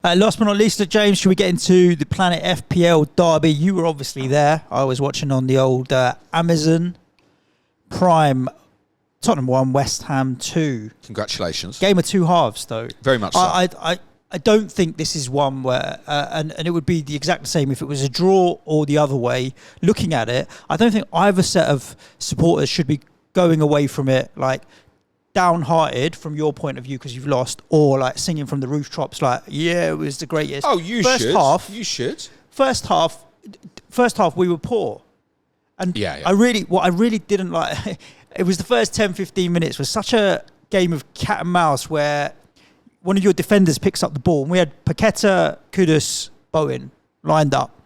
Last but not least, James, should we get into the Planet FPL Derby? You were obviously there. I was watching on the old Amazon Prime. Tottenham 1, West Ham 2. Congratulations. Game of two halves, though. Very much so. I don't think this is one where, and it would be the exact same if it was a draw or the other way. Looking at it, I don't think either set of supporters should be going away from it like downhearted from your point of view because you've lost, or like singing from the rooftops like, yeah, it was the greatest. Oh, you first should. Half, you should. First half we were poor. And yeah. What I really didn't like, it was the first 10, 15 minutes was such a game of cat and mouse where one of your defenders picks up the ball and we had Paqueta, Kudus, Bowen lined up.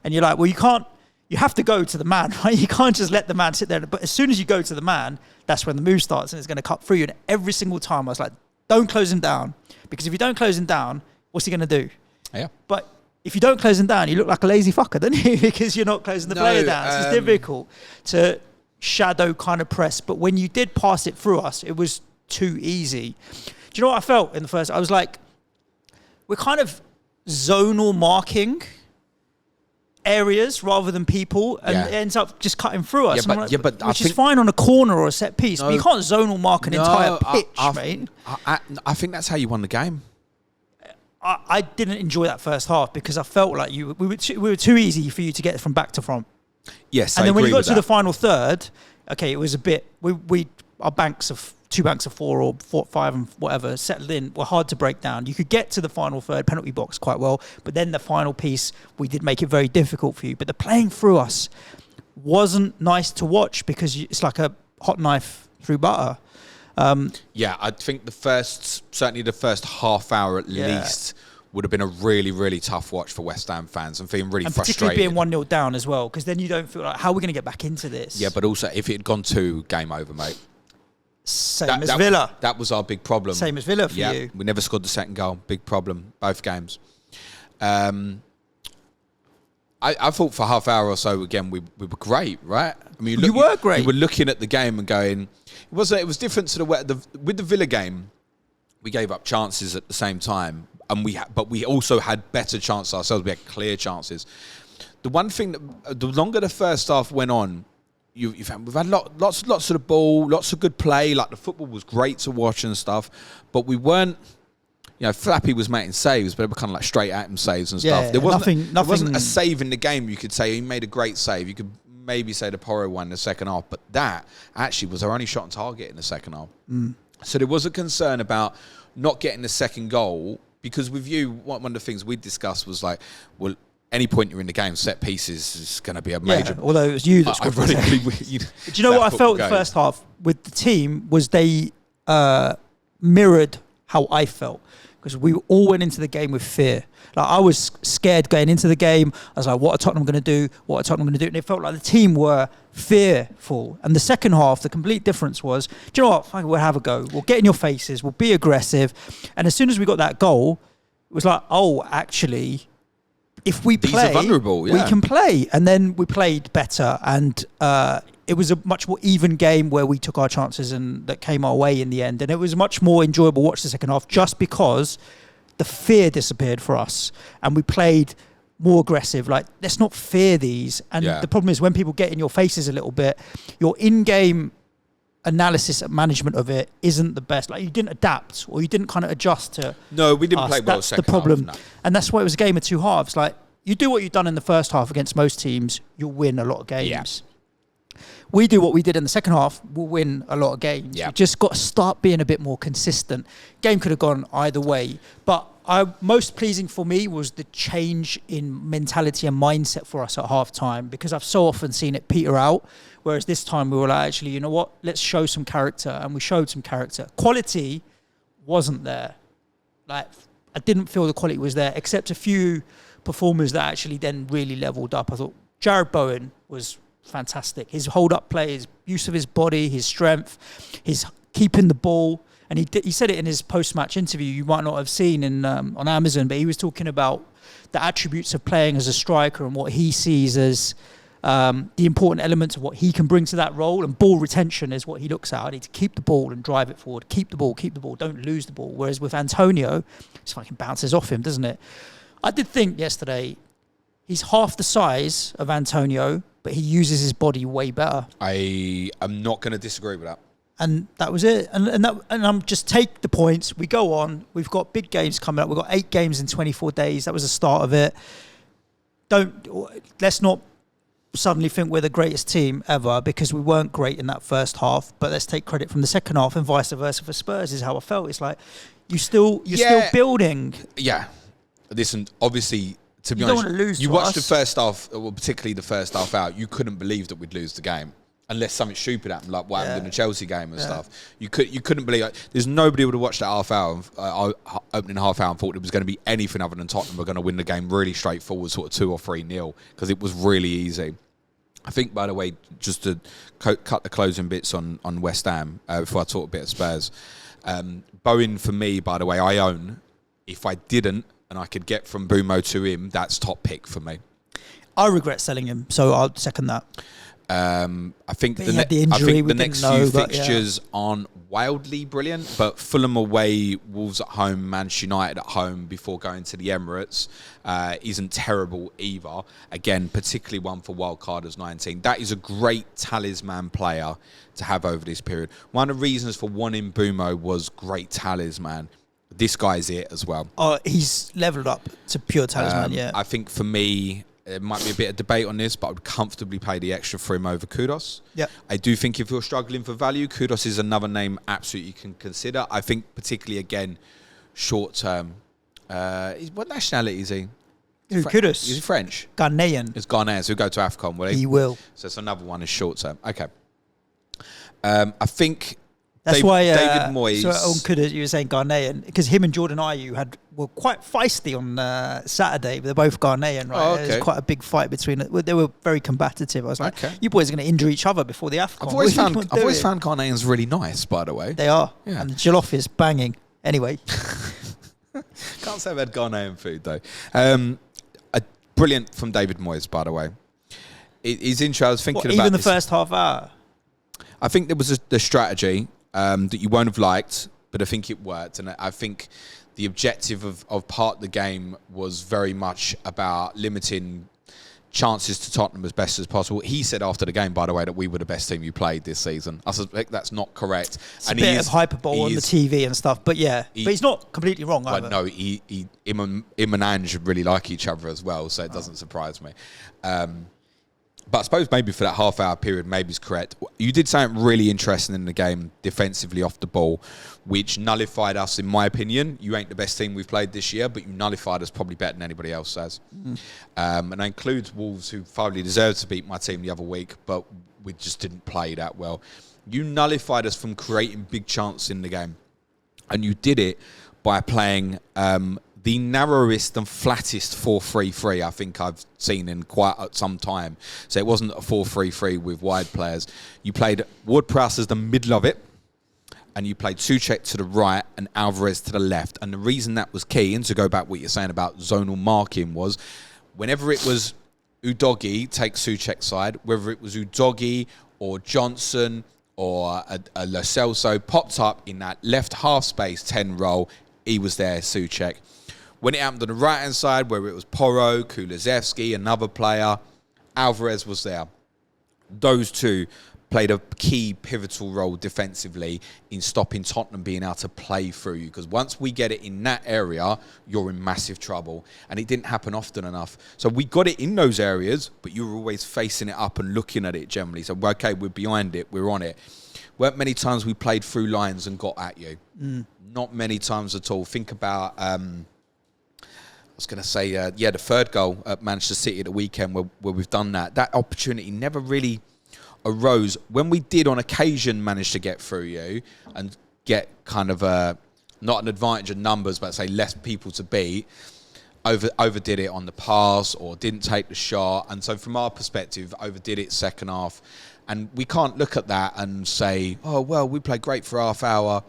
And you're like, well, you have to go to the man, right? You can't just let the man sit there. But as soon as you go to the man, that's when the move starts and it's going to cut through you. And every single time I was like, don't close him down. Because if you don't close him down, what's he going to do? Yeah. But if you don't close him down, you look like a lazy fucker, don't you? Because you're not closing the player down. So it's difficult to shadow kind of press. But when you did pass it through us, it was too easy. Do you know what I felt in the first? I was like, we're kind of zonal marking areas rather than people, and it ends up just cutting through us. Which is fine on a corner or a set piece, but you can't zonal mark an entire pitch, mate. I think that's how you won the game. I didn't enjoy that first half because I felt like we were too easy for you to get from back to front. Yes, and then when you got to that. the final third, okay, it was a bit. Our two banks of 4 or 5 and whatever settled in were hard to break down. You could get to the final third penalty box quite well, but then the final piece, we did make it very difficult for you. But the playing through us wasn't nice to watch because it's like a hot knife through butter. I think certainly the first half hour at least would have been a really, really tough watch for West Ham fans and feeling really frustrated. Particularly being 1-0 down as well, because then you don't feel like, how are we going to get back into this? Yeah, but also if it had gone 2, game over, mate. Same as Villa. That was our big problem. Same as Villa for you. We never scored the second goal. Big problem, both games. I thought for half hour or so, again, we were great, right? I mean, you were great. You were looking at the game and going, it was different to with the Villa game, we gave up chances at the same time, and but we also had better chances ourselves. We had clear chances. The one thing the longer the first half went on, we've had lots of the ball, lots of good play. Like the football was great to watch and stuff, but we weren't. Flappy was making saves, but they were kind of like straight at him saves and stuff. There wasn't a save in the game. You could say he made a great save. You could maybe say the Porro one in the second half, but that actually was our only shot on target in the second half. So there was a concern about not getting the second goal because with you, one of the things we discussed was like, well, any point you're in the game, set pieces is going to be a major. Although it was you that scored. Ironically, do you know what I felt in the first half with the team was they mirrored how I felt because we all went into the game with fear. Like I was scared going into the game. I was like, what are Tottenham going to do? What are Tottenham going to do? And it felt like the team were fearful. And the second half, the complete difference was, do you know what? Fine, we'll have a go. We'll get in your faces. We'll be aggressive. And as soon as we got that goal, it was like, oh, actually, if we play, these are vulnerable, we can play. And then we played better. And it was a much more even game where we took our chances and that came our way in the end. And it was much more enjoyable to watch the second half just because the fear disappeared for us and we played more aggressive. Like, let's not fear these. And the problem is when people get in your faces a little bit, your in-game analysis and management of it isn't the best. Like, you didn't adapt or you didn't kind of adjust to No, we didn't play well That's second the problem. half, no. And that's why it was a game of two halves. Like, you do what you've done in the first half against most teams, you'll win a lot of games. Yeah. We do what we did in the second half, we'll win a lot of games. Yeah. We just got to start being a bit more consistent. Game could have gone either way. But most pleasing for me was the change in mentality and mindset for us at half-time because I've so often seen it peter out, whereas this time we were like, actually, you know what, let's show some character. And we showed some character. Quality wasn't there. Like, I didn't feel the quality was there, except a few performers that actually then really leveled up. I thought Jared Bowen was fantastic. His hold-up play, his use of his body, his strength, his keeping the ball. And he said it in his post-match interview. You might not have seen on Amazon, but he was talking about the attributes of playing as a striker and what he sees as the important elements of what he can bring to that role, and ball retention is what he looks at. I need to keep the ball and drive it forward. Keep the ball, don't lose the ball. Whereas with Antonio, it's fucking bounces off him, doesn't it? I did think yesterday, he's half the size of Antonio, but he uses his body way better. I am not going to disagree with that. And that was it. And I'm just take the points. We go on. We've got big games coming up. We've got 8 games in 24 days. That was the start of it. Let's not suddenly think we're the greatest team ever, because we weren't great in that first half. But let's take credit from the second half, and vice versa for Spurs is how I felt. It's like you're still building. Yeah. Listen, obviously, to be You honest, don't want to lose you to watched us. the first half, well, particularly the first half out, you couldn't believe that we'd lose the game. Unless something stupid happened, like what happened in the Chelsea game and stuff. You couldn't believe it. There's nobody who would have watched that half hour, opening half hour, and thought it was going to be anything other than Tottenham were going to win the game really straightforward, sort of 2 or 3-0, because it was really easy. I think, by the way, just to cut the closing bits on West Ham, before I talk a bit of Spurs, Bowen, for me, by the way, I own. If I didn't, and I could get from Bumo to him, that's top pick for me. I regret selling him, so I'll second that. I think But the, he had the injury, I think we the next didn't know, few but fixtures aren't wildly brilliant, but Fulham away, Wolves at home, Manchester United at home before going to the Emirates isn't terrible either. Again, particularly one for wildcarders 19. That is a great talisman player to have over this period. One of the reasons for wanting Bumo was great talisman. This guy's it as well. Oh, he's leveled up to pure talisman, yeah. I think for me, there might be a bit of debate on this, but I would comfortably pay the extra for him over Kudos. Yeah. I do think if you're struggling for value, Kudos is another name absolutely you can consider. I think particularly, again, short term. What nationality is he? Who, Kudos? Is he French? Ghanaian. He's Ghanaian, so he'll go to AFCON, will he? He will. So it's another one is short term. Okay. I think That's why David Moyes. So on Kudos, you were saying Ghanaian, because him and Jordan Ayew were quite feisty on Saturday. They're both Ghanaian, right? Oh, okay. There was quite a big fight between them. They were very combative. I was like, Okay. you boys are going to injure each other before the AFCON. I've always found Ghanaians really nice, by the way. They are. Yeah. And the jollof is banging. Anyway. Can't say I've had Ghanaian food, though. Brilliant from David Moyes, by the way. He's interesting. I was thinking about even the this. first half hour? I think there was the strategy that you won't have liked, but I think it worked. And I think the objective of part of the game was very much about limiting chances to Tottenham as best as possible. He said after the game, by the way, that we were the best team you played this season. I suspect that's not correct. It's a bit of hyperbole on the TV and stuff, but yeah. But he's not completely wrong either. No, him and Ange really like each other as well, so it doesn't surprise me. But I suppose maybe for that half-hour period, maybe it's correct. You did something really interesting in the game defensively off the ball, which nullified us, in my opinion. You ain't the best team we've played this year, but you nullified us probably better than anybody else has. And that includes Wolves, who thoroughly deserved to beat my team the other week, but we just didn't play that well. You nullified us from creating big chances in the game. And you did it by playing the narrowest and flattest 4-3-3 I think I've seen in quite some time. So it wasn't a 4-3-3 with wide players. You played Ward-Prowse as the middle of it, and you played Souček to the right and Alvarez to the left. And the reason that was key, and to go back what you're saying about zonal marking, was whenever it was Udogie take Souček's side, whether it was Udogie or Johnson or a Lo Celso popped up in that left half space 10 role, he was there, Souček. When it happened on the right-hand side, where it was Porro, Kulusevski, another player, Alvarez was there. Those two played a key pivotal role defensively in stopping Tottenham being able to play through you. Because once we get it in that area, you're in massive trouble. And it didn't happen often enough. So we got it in those areas, but you were always facing it up and looking at it generally. So, okay, we're behind it, we're on it. Weren't many times we played through lines and got at you. Not many times at all. Think about... I was going to say, the third goal at Manchester City at the weekend where we've done that. That opportunity never really arose. When we did on occasion manage to get through you and get kind of not an advantage in numbers, but say less people to beat, overdid it on the pass or didn't take the shot. And so from our perspective, overdid it second half. And we can't look at that and say, oh, well, we played great for half hour.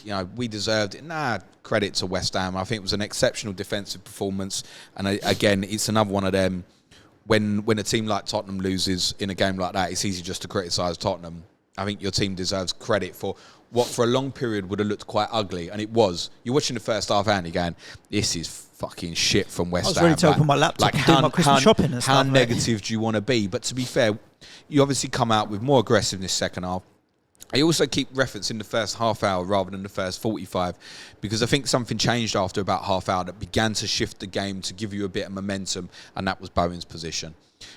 You know, we deserved it. Nah, credit to West Ham. I think it was an exceptional defensive performance. And again, it's another one of them. when a team like Tottenham loses in a game like that, it's easy just to criticise Tottenham. I think your team deserves credit for what for a long period would have looked quite ugly, and it was. You're watching the first half and you're going, this is fucking shit from West Ham. I was ready to open my laptop and do my Christmas shopping and stuff. How negative do you want to be? But to be fair, you obviously come out with more aggressiveness second half. I also keep referencing the first half hour rather than the first 45 because I think something changed after about half hour that began to shift the game to give you a bit of momentum, and that was Bowen's position.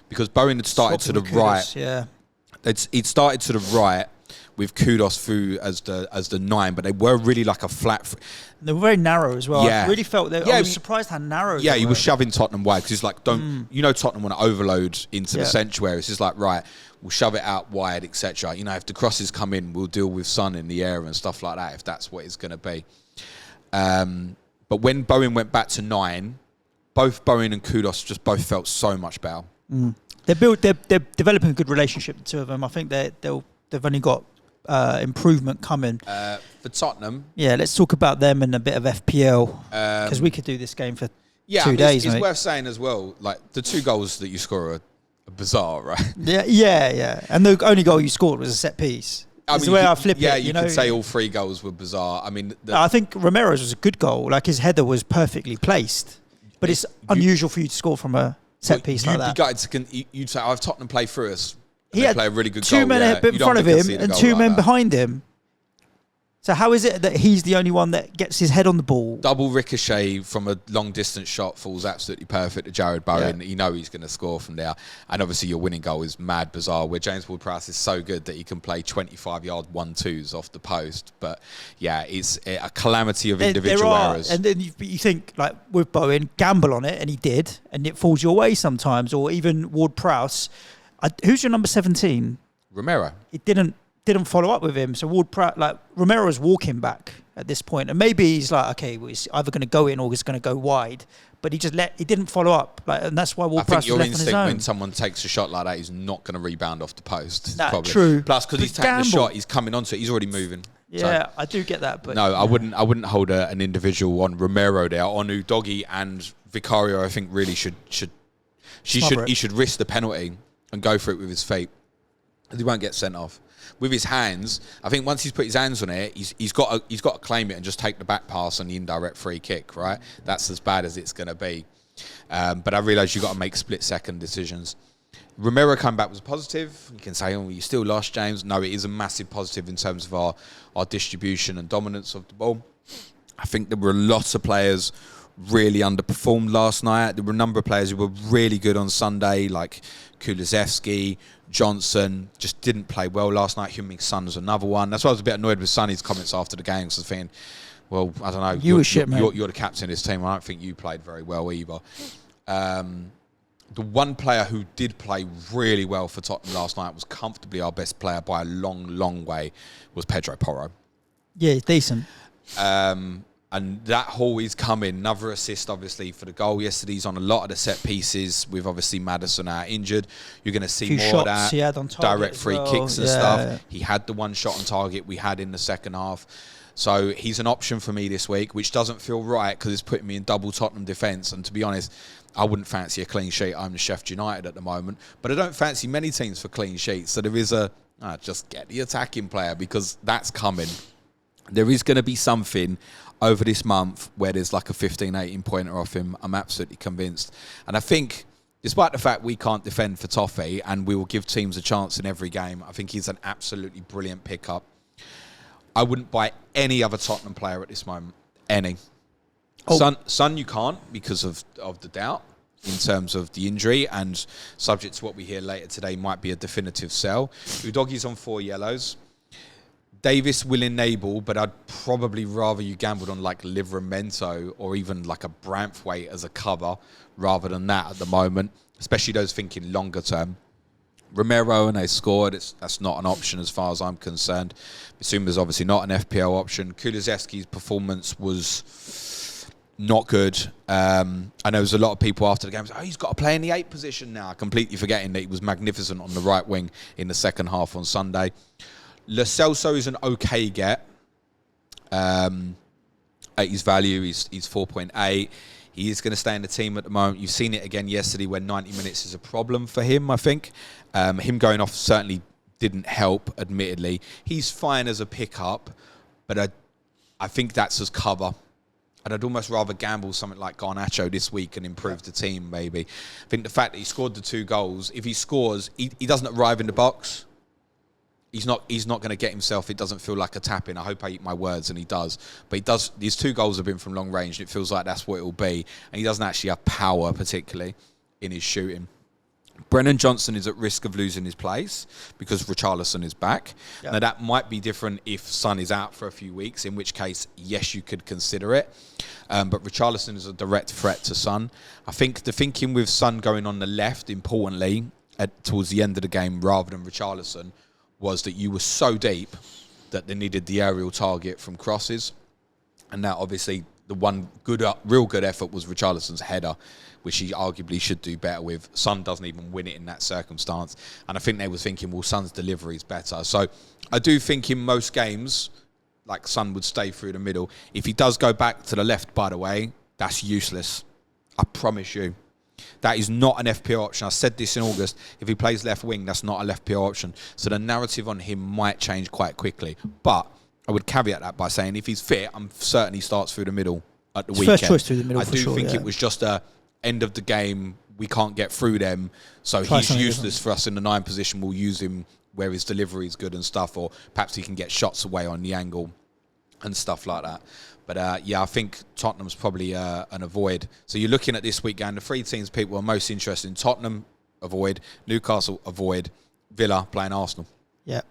Because Bowen had started to the right. Yeah. He'd started to the right with Kudos through as the 9, but they were really like a flat. They were very narrow as well. Yeah. I really felt that. I was surprised how narrow. Yeah, they he were. was shoving Tottenham wide because he's like, Tottenham want to overload into the sanctuary. It's just like, right, we'll shove it out wide, etc. You know, if the crosses come in, we'll deal with Son in the air and stuff like that. If that's what it's going to be. But when Bowen went back to 9, both Bowen and Kudos just both felt so much better. They're developing a good relationship, the two of them. I think they've only got improvement coming. For Tottenham. Yeah, let's talk about them and a bit of FPL because we could do this game for 2 days. It's worth saying as well, like the 2 goals that you score are bizarre, right? Yeah. And the only goal you scored was a set piece. The way I flip it. Yeah, you could say all 3 goals were bizarre. I mean, I think Romero's was a good goal. Like his header was perfectly placed, but it's unusual for you to score from a set piece like that. You'd say, if Tottenham play through us, he they had play a really good 2 goal. men in front of him and 2 men behind him. So how is it that he's the only one that gets his head on the ball? Double ricochet from a long distance shot falls absolutely perfect to Jared Bowen. Yeah. You know he's going to score from there. And obviously your winning goal is mad bizarre, where James Ward-Prowse is so good that he can play 25-yard 1-2s off the post. But yeah, it's a calamity of individual errors. And then you think, like with Bowen, gamble on it, and he did, and it falls your way sometimes. Or even Ward-Prowse. Who's your number 17? Romero. He didn't follow up with him. So Romero's walking back at this point, and maybe he's like, okay, well, he's either going to go in or he's going to go wide. But he didn't follow up, and that's why Ward-Prowse was left on his own. I think your instinct when someone takes a shot like that, he's not going to rebound off the post. Probably. True. Plus, because he's taking the shot, he's coming onto it. He's already moving. Yeah, I do get that, but no, I wouldn't hold an individual on Romero there. On Udogie and Vicario, I think really he should risk the penalty and go for it with his feet. He won't get sent off. With his hands, I think once he's put his hands on it, he's got to claim it and just take the back pass on the indirect free kick, right? That's as bad as it's going to be. But I realise you've got to make split-second decisions. Romero come back was positive. You can say, oh, you still lost, James. No, it is a massive positive in terms of our distribution and dominance of the ball. I think there were lots of players really underperformed last night. There were a number of players who were really good on Sunday, like Kulusevski, Johnson, just didn't play well last night. Heung-min Son was another one. That's why I was a bit annoyed with Sonny's comments after the game, because I was thinking, well, I don't know. You're the captain of this team. I don't think you played very well either. The one player who did play really well for Tottenham last night was comfortably our best player by a long, long way, was Pedro Porro. Yeah, he's decent. And that haul is coming. Another assist, obviously, for the goal yesterday. He's on a lot of the set pieces with, obviously, Maddison out injured. You're going to see more of that. He had on target direct free kicks and stuff. He had the one shot on target we had in the second half. So he's an option for me this week, which doesn't feel right because it's putting me in double Tottenham defence. And to be honest, I wouldn't fancy a clean sheet. I'm the Sheffield United at the moment. But I don't fancy many teams for clean sheets. So there is just get the attacking player, because that's coming. There is going to be something over this month where there's like a 15, 18 pointer off him. I'm absolutely convinced. And I think, despite the fact we can't defend for Toffee and we will give teams a chance in every game, I think he's an absolutely brilliant pickup. I wouldn't buy any other Tottenham player at this moment. Any. Son you can't, because of the doubt in terms of the injury, and subject to what we hear later today, might be a definitive sell. Udogie's on 4 yellows. Davis will enable, but I'd probably rather you gambled on like Livramento or even like a Branthwaite as a cover rather than that at the moment, especially those thinking longer term. Romero, and they scored. That's not an option as far as I'm concerned. Bissouma's obviously not an FPL option. Kulusevski's performance was not good. I know there's a lot of people after the game saying, he's got to play in the 8 position now, completely forgetting that he was magnificent on the right wing in the second half on Sunday. Lo Celso is an okay get. At his value, he's 4.8. He is going to stay in the team at the moment. You've seen it again yesterday when 90 minutes is a problem for him, I think. Him going off certainly didn't help, admittedly. He's fine as a pickup, but I think that's as cover. And I'd almost rather gamble something like Garnacho this week and improve the team, maybe. I think the fact that he scored the 2 goals, if he scores, he doesn't arrive in the box. He's not going to get himself. It doesn't feel like a tap-in. I hope I eat my words, and he does. But he does. These 2 goals have been from long range, and it feels like that's what it will be. And he doesn't actually have power, particularly, in his shooting. Brennan Johnson is at risk of losing his place because Richarlison is back. Yep. Now, that might be different if Son is out for a few weeks, in which case, yes, you could consider it. But Richarlison is a direct threat to Son. I think the thinking with Son going on the left, importantly, towards the end of the game, rather than Richarlison, was that you were so deep that they needed the aerial target from crosses. And now, obviously, the one real good effort was Richarlison's header, which he arguably should do better with. Son doesn't even win it in that circumstance. And I think they were thinking, well, Son's delivery is better. So I do think in most games, like, Son would stay through the middle. If he does go back to the left, by the way, that's useless. I promise you. That is not an FPL option. I said this in August. If he plays left wing, that's not a left FPL option. So the narrative on him might change quite quickly. But I would caveat that by saying if he's fit, I'm certain he starts through the middle at the weekend. First choice through the middle, I do think it was just a end of the game. We can't get through them, so he's useless for us in the 9 position. We'll use him where his delivery is good and stuff, or perhaps he can get shots away on the angle and stuff like that. But yeah, I think Tottenham's probably an avoid. So you're looking at this week going, the 3 teams people are most interested in: Tottenham, avoid; Newcastle, avoid; Villa playing Arsenal. Yeah.